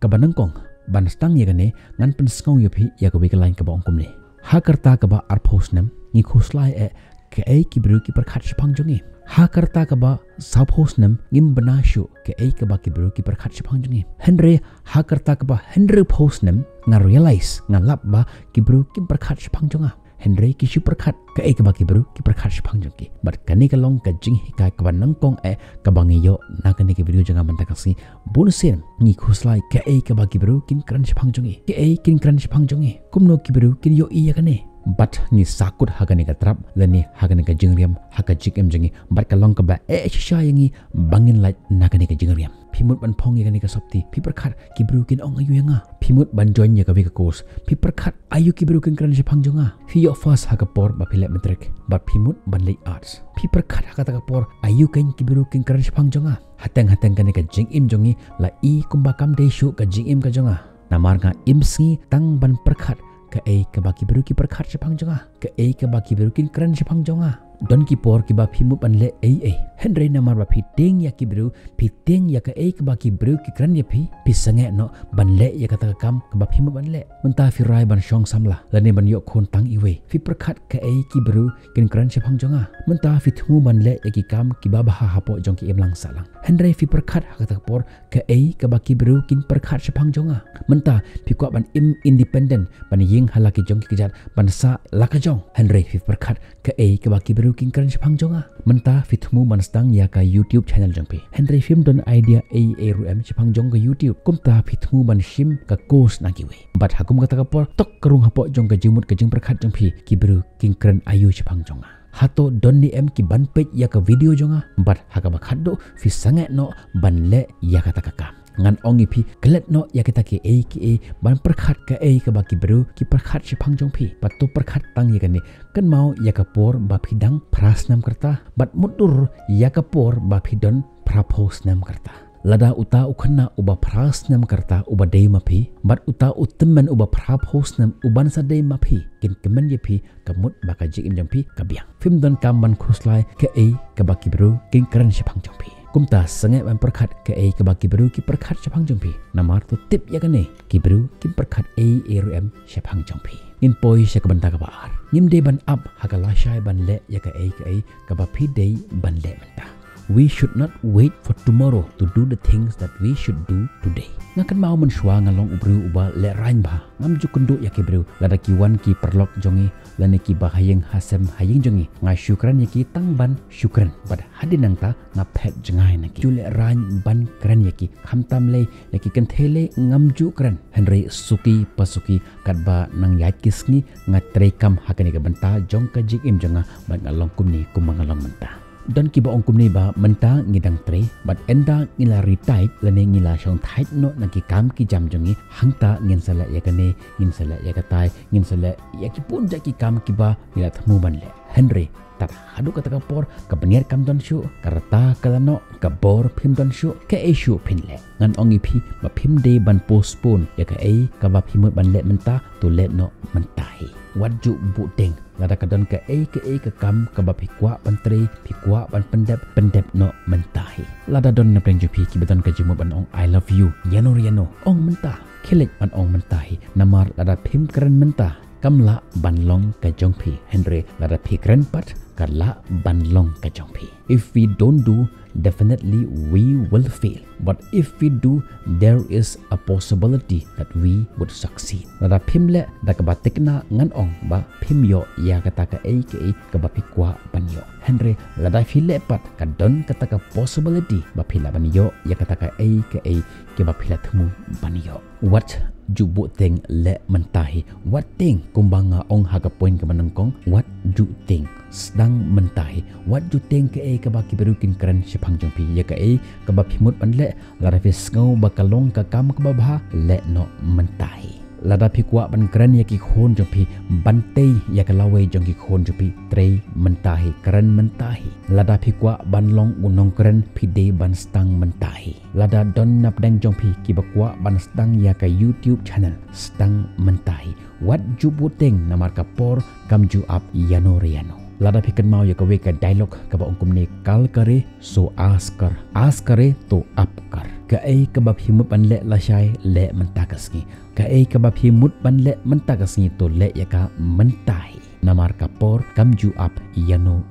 kabanangkong ban stang yagane ngan pen skong yopi yagawi kalain ka bong kumne ha karta ka ba arphos nam ngi khuslai e ke ai ki bru ki perkhat shpang jongi ha karta ka ba saphos nam ngim banashu ke ai ka ba ki bru ki perkhat shpang jongi henry ha karta ka ba henry phos nam nga realize nga lap ba ki bru ki perkhat shpang jonga Henry ki super khat ka e ka ba ki bru ki perkhat shpang jongki but kani ka long ka jing hikai ka ban nang kong e ka bangi yo na kani ki video janga manta kasi bonusir ngi khuslai ka e ka ba ki bru kin kran shpang jongi ke e kin kran shpang jongi kumno ki bru kin yo iya kani but ni sakut hagani ka trap lani hagani ka jingriam haga jikem jongi but ka long ka ba e shisha yangi bangin light na kani ka jingriam pimut ban phong yagani ka sopti piper khat ki bru kin ong ayu yanga pimut ban join ya ka vi ka course piper khat ayu ki bru kin kran shpang jonga fi yo first haga por ba phile metric but pimut ban lay arts piper khat haga ta ka por ayu kin ki bru kin kran shpang jonga hateng kani ka jingim jongi la i kumba kam de shu ka jingim ka jonga namar nga imsi tang ban perkhat ka ai ka baki beru ki perkhat shpang jonga ka ai ka baki beru kin kran shpang jonga don ki por ki ba phimu ban le ai henry namar ba phi teng ya ki beru phi teng ya ka ai ka baki beru ki kran ya phi sange no ban le ya ka ta kam ka ba phimu ban le menta fi rai ban shong samla lani ban yo khon tang iwe fi perkhat ka ai ki beru kin kran shpang jonga menta fi thu ban le ya ki kam ki ba ha hapo jong ki emlang salang henry fi perkhat ha ka ta por ka ai ka baki beru kin perkhat shpang jonga menta fi kwa ban independent ban ying halaki jong ki jat ban sa laka jong henry fi perkhat ka ai ka baki beru kin kran shpang jonga menta fi thmu ban stang ya ka youtube channel jong pe henry film don idea a ru m shpang jong ka youtube kumta fi thmu ban shim ka course na ki we but hakum ka ta ka por tok karung hapo jong ka jimut ka jing perkhat jong phi ki beru kin kran ayu shpang jonga hato donni em ki ban page ya ka video jonga but haka ba khaddo fi sange no ban le ya ka ta ka kam ngan ongi phi klet no ya kita ki a ban perkhat ka a ka ba ki beru ki perkhat shpang jong phi but to perkhat tang ya kan kan mau ya ka por ba phi dang prasnam karta but mutur ya ka por ba phi don prapos nam karta lada uta ukhna uba prasnam karta uba dei ma phi but uta utman uba prapos nam uban sa dei ma phi kin kemen ye phi kamut ba ka jing jong phi ka biang film don kam ban khuslai ka a ka ba ki beru kin kran shpang jong phi kumta sange ban perkhat ka ai ka ba ki beru ki perkhat shpang jong phi namar to tip ya kane ki beru ki perkhat a ru m shpang jong phi in poi sha ka ban ta ka ba ar nim de ban up ha ka la shai ban le ya ka ai ka ba phi dei ban le manta we should not wait for tomorrow to do the things that we should do today ngakan mau men shwa ngalong ubru uba le rain ba ngam ju kundu ya ki beru lada ki wan ki perlok jongi lane ki bahayeng hasem hayeng jongi nga syukran ya ki tang ban syukran bad hadinang ta nga phet jengai na ki jule rain ban kran ya ki khamtam le ya ki kan thele ngam ju kran henry suki pasuki kadba nang yat kisni nga trekam hakani ka banta jong ka jik im jonga ban ngalong kumni kumangalong menta don ki ba ongkum ni ba menta ngidang tre but enda ngila retight lane ngila shong thait no na ki kam ki jam jongi hangta ngin sala ya kane ngin sala ya katai ngin sala ya ki pun ja ki kam ki ba ngila thmu ban le henry tat hadu kata ka por ka beniar kam don shu karata kalano ka bor phim don shu ka e shu phin le ngan ongi phi ba phim de ban postpone ya ka e ka ba phimut ban le menta to le no mentai waju bu deng lada kadon ka ka kam ka ba phikwa pantri phikwa ban pendep no mentai lada don na prenju phi ki badon ka jimu ban ong I love you yano ong menta khilet ban ong mentai namar lada phim kran menta kamla banlong ka jongphi henry lada phi kran pat kala banlong ka jongphi if we don't do definitely we will fail but if we do there is a possibility that we would succeed lada phimle da ka batikna ngan ong ba phim yo ya kata ka ka ba phikwa ban yo henry lada phile pat ka don kata ka possibility ba phila ban yo ya kata ka ke ba phila thmu ban yo what jubu teng le mentahi what teng kumbanga ong haga point ka manangkong what ju teng sedang mentahi what ju teng ka ba ki berukin kran shipang jongpi ya ka ba phimut ban le la rafis ngau bakalong ka kam ka ba bha le no mentahi lada phikwa ban kran ya ki khon jongpi bante ya ka lawe jong ki khon jongpi trei mentahi kran mentahi lada phikwa ban long unong kran phide ban stang mentahi lada don nap dang jongpi ki bakwa ban stang ya ka YouTube channel stang mentahi what jubu teng namar ka por kam ju up yano lada phikan mau ya ka we ka dialog ka ba ongkum ne kal kare so ask kare to up kar Kae kebab himut ban le lasai le mentakasngi. Kae kebab himut ban le mentakasngi to le yaka mentai. Namar kapor kamju up yano.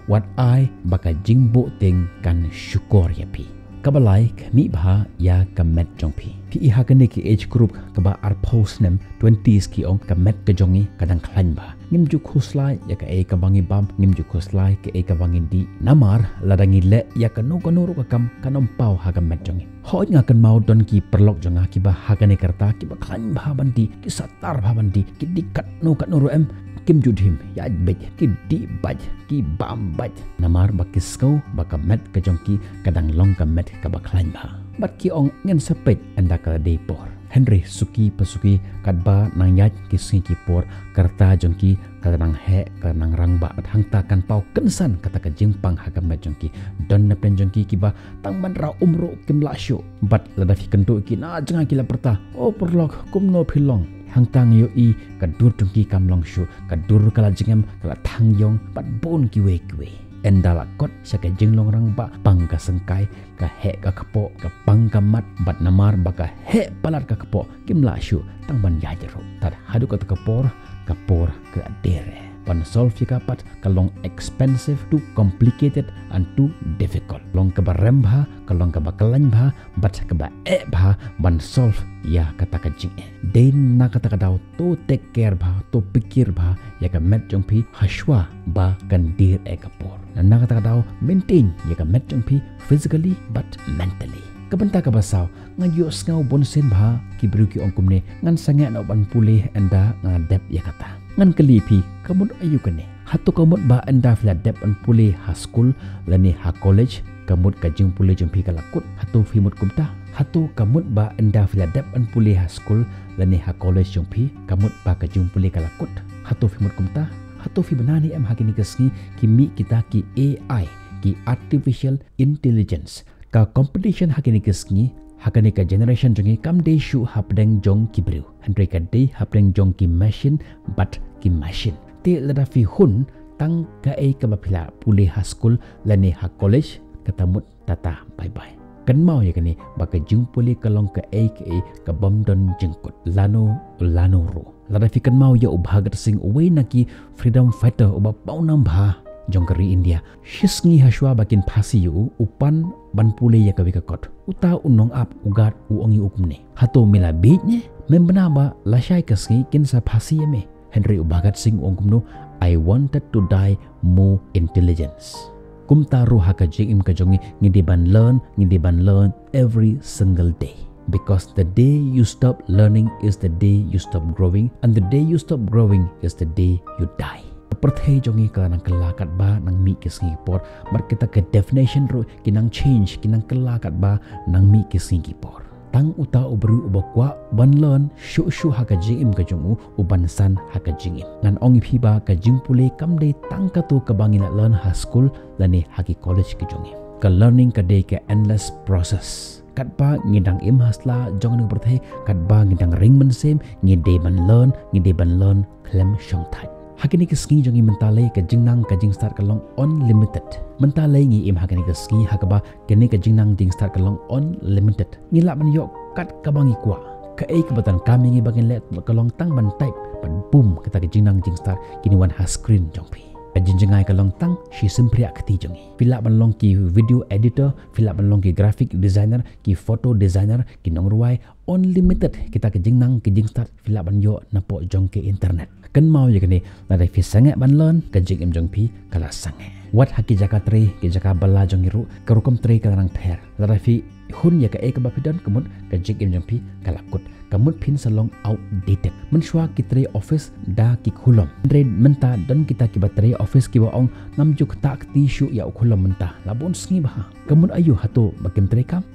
Wat ai baka jingbo ting kan syukur yapi. Kabalai kami bah ya kamet jongpi. Pi iha kene ki age group kaba arpos nem 20s ki ong kamet kejongi kadang klan bah. Ngimju khuslai ya ka kabangi bam ngimju khuslai ke kabangi di namar ladangi le ya kanu kam kanom pau ha kamet jongi. Hoi ngakan mau don ki perlok jonga ki bah ha kene kerta ki bah klan bah bandi ki satar bah bandi ki dikat no em kim judhim ya bej ki di baj ki bam baj namar bakiskau bakamet kejongki kadang long kamet kabaklan bah. Bat ki ong ngen sepet anda ka depor. Henry suki pasuki kadba nang yaj kisi kipor kerta jongki kadang he kanang rangba hangta kan pau kensan kata ka jingpang hagamet jongki don napen jongki kiba tang man ra umro kim lasyo bat ladafi kento ki na janga kila perta o perlok kumno philong hangtang yo i kadur jongki kamlong shu kadur kala jingem kala thangyong bat bon kiwe endala kot saka jinglong rang ba pangka sengkai ka he ka kapo ka pangka mat bat namar baka he palar ka kapo kimla shu tang ban yajero tar hadu ka kapor ke adere pan solve ka pat kalong expensive to complicated and too difficult long ka barembha kalong ka bakalan bha bat ka ba bha ban solve ya kata ka jing den na kata ka daw to take care bha to pikir bha ya ka met jong phi hashwa ba kan dir kapor na kata ka daw maintain ya ka met jong phi physically but mentally kabanta ka basaw ngayo ngau bonsen bha ki bruki ongkumne ngan sanga no ban pulih anda ngadep ya kata ngan kelipi kamut ayu kene hatu kamut ba anda fla dep an pulih ha school lani ha college kamut kajing pulih jempi kalakut hatu fimut kumta hatu kamut ba anda fla dep an pulih ha school lani ha college jempi kamut ba kajing pulih kalakut hatu fimut kumta hatu fi banani am hakini kasngi kimi kita ki AI ki artificial intelligence ka competition hakini kasngi hakani ka generation jongi kam de shu hapdeng jong kibreu handre ka de hapdeng jong ki machine but ki machine te lada fi hun tang ka ka bapila pulih ha school lani ha college katamut tata bye bye kan mau ya kani baka jung pulih kalong ka ka bomdon jengkut lano ro lada fi kan mau ya ubhagat sing away naki freedom fighter uba paunam bha jongkari India shisngi hashwa bakin phasi yu upan ban pule ya kawi kakot uta unong ap ugat uongi ukumne hato mila beitne membena ba lashai kasngi kin sa phasi yame Henry ubagat sing ongkumno I wanted to die more intelligence kumta ru haka jing im kajongi ngidi ban learn every single day because the day you stop learning is the day you stop growing and the day you stop growing is the day you die perthei jongi ka nang kelakat ba nang mi ke Singapore bar kita ke definition ro kinang change kinang kelakat ba nang mi ke Singapore tang uta ubru ubakwa ban learn shu ha ka jing im ka jongu uban san ha ka jing im ngan ongi phi ba ka jing pule kam de tang ka to ka bangina learn ha school lani ha ki college ke jongi ka learning ka de ka endless process kat ba ngidang im hasla jong ni perthei kat ba ngidang ring men sem ngide ban learn klem shong thai hakini ke ski jongi mentale ke jingnang ke jing start kalong unlimited mentale ngi im hakini ke ski hakaba kene ke jingnang jing start kalong unlimited ngila man yok kat kabangi kwa ka kebatan kami ngi bagin let kalong tang ban type ban boom kita ke jingnang jing start kini wan ha screen jongpi jinjengai kalong tang shi simpria kati jongi pila ban long ki video editor pila ban long ki graphic designer ki photo designer ki nongruai unlimited kita ke jingnang ke jing start pila ban yo napo jong ke internet kan mau ya kini ladai fi sange ban learn ka jing im jong pi kala sange wat haki jaka tre ki jaka bala jong iru karukom tre kalang ther ladai fi hun ya ka ba pidan kemut ka jing im jong pi kala kut kamut pin salong outdated menshwa ki tre office da ki khulom red menta dan kita ki tre office ki baong ngamjuk tak ti shu ya khulom menta labon sngi bah kamut ayu hato bakim tre kam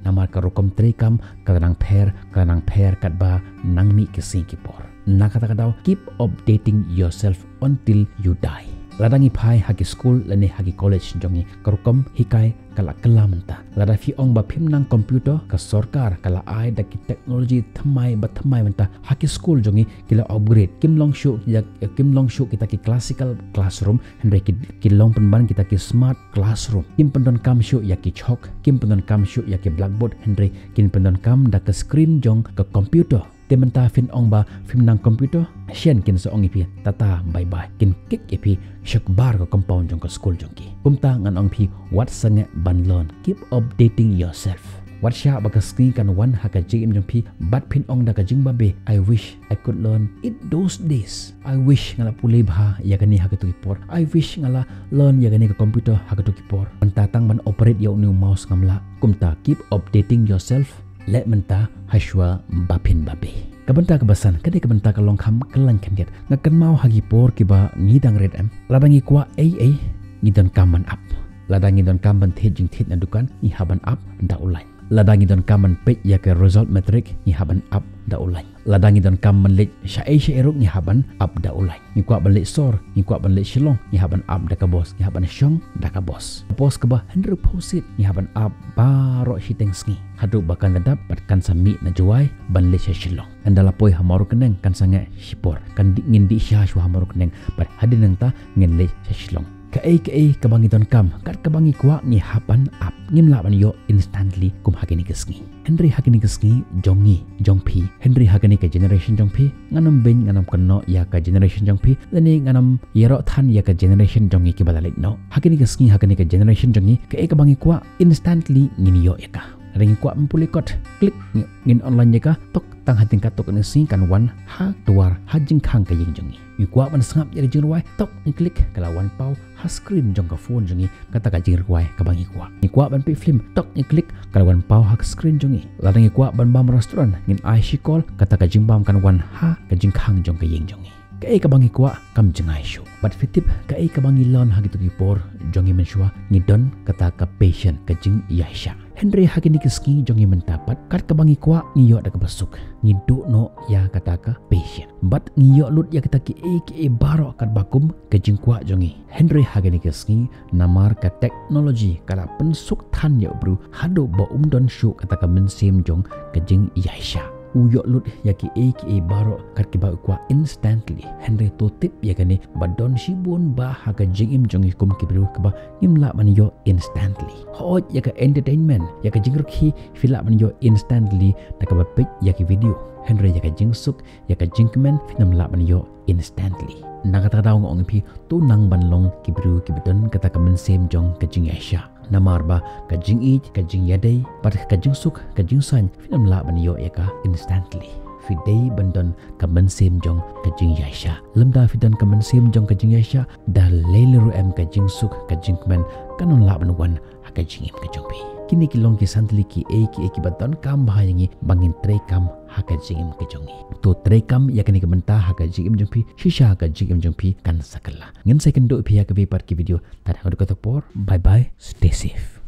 namar karukom tre kam kalang pher kat ba nang mi ki sing ki por na kata-kata keep updating yourself until you die ladangi phai hagi school lani hagi college jongi karukom hikai kala kala menta lada fi ong ba phim nang computer ka sarkar kala ai da ki technology thamai menta hagi school jongi kila upgrade kim long show kita ki classical classroom hendai ki long penban kita ki smart classroom kim pendon kam show ya ki chok kim pendon kam show ya ki blackboard hendai kin pendon kam da ka screen jong ka computer tementa fin ong ba film nang computer sian kin so ong ipi tata bye bye kin kik ipi shak bar ka compound jong ka school jong ki kumta ngan ong pi what sange ban learn keep updating yourself what sha ba ka screen kan one ha ka jing jong pi bat pin ong da ka jing ba be I wish I could learn it those days I wish ngala pulay bha ya kani ha ka tu por I wish ngala learn ya kani ka computer ha ka tu por tatang ban operate ya new mouse ngamla kumta keep updating yourself let menta hashwa bapin babe kabenta kebasan kade kabenta ka long kham kelang khanget ngakan mau hagi por kiba ngidang red am ladangi kwa ngidon kaman up ladangi don kaman thejing thet na dukan ni haban up da ulai ladangi don kaman page ya ke result metric ni haban up da ulai ladangi don kaman lek sha eruk ni haban up da ulai ni kwa balik sor ni kwa balik shilong ni haban up da ka boss ni haban shong da ka boss boss ka ba 100% ni haban up baro hiteng sngi hadu bakan dadap kan sami na juai ban le shilong andala poi hamaru keneng kan sange shipor kan ngin di sha shu hamaru keneng bat hadin nang ta ngin le shilong Kae kabangi don kam kat kabangi kwa ni hapan up ngimla ban yo instantly kum hakini kesngi Henry hakini kesngi jongpi Henry hakini ke generation jongpi nganam ben nganam kono ya ka generation jongpi lani nganam yero than ya ka generation jongi ki badalik no hakini ke generation jongi kae kabangi kwa instantly ngini yo ya ka ringi kwa mempulikot klik ngin online ya ka tok tang hating katok ni sing kan wan ha tuar ha jing khang ka ying jongi mi kwa ban sangap jadi jing ruai tok ni klik kalawan pau ha screen jong ka phone jongi kata ka jing ruai ka bangi kwa ni kwa ban pi film tok ni klik kalawan pau ha screen jongi ladang kwa ban bam restaurant ngin ai shi call kata ka jing bam kan wan ha ka jing khang jong ka ying jongi kai ka bangi kwa kam jangai shu bat fitip kai ka bangi lon ha gitu ki por jongi menshua ngidon kata ka patient ka jing yaisha Henry hakini keski jongi mentapat kat kabangi kwa ngiyo da kabasuk ngidu no ya kataka patient but ngiyo lut ya kita ki baro kat bakum ke jingkwa jongi Henry hakini keski namar ka teknologi kala pensuk than ya bru hado ba don shu kataka mensim jong ke jing yaisha uyo lut ya ki baro kat ki ba kwa instantly Henry to tip ya kani badon shibun ba ha ka jing im jongi kum ki bru ka ba ngimla man yo instantly ho ya ka entertainment ya ka jing rukhi fila man yo instantly ta ka ba pic ya ki video Henry ya ka jing suk ya ka jing men finam la man yo instantly nakata daw ngong pi tu nang banlong ki bru ki bedon kata ka men sem jong ka jing aisha namarba ka jing ka jing yadai pat ka jing suk ka jing san finam la man yo ya ka instantly fidei bandon ka men sem jong ka jing yaisha lemda fidan ka men sem jong ka jing yaisha da leleru em ka jing suk ka jing men kanon la ban wan ka jing im ka jong pi kini ki long ki santli ki badon kam bahayangi bangin tre kam ha ka jing im ka jongi to tre kam ya kani ka benta ha ka jing im jong pi shisha ka jing im jong pi kan sakala ngin second do pi ya ka be par ki video tar ha ko por bye bye stay safe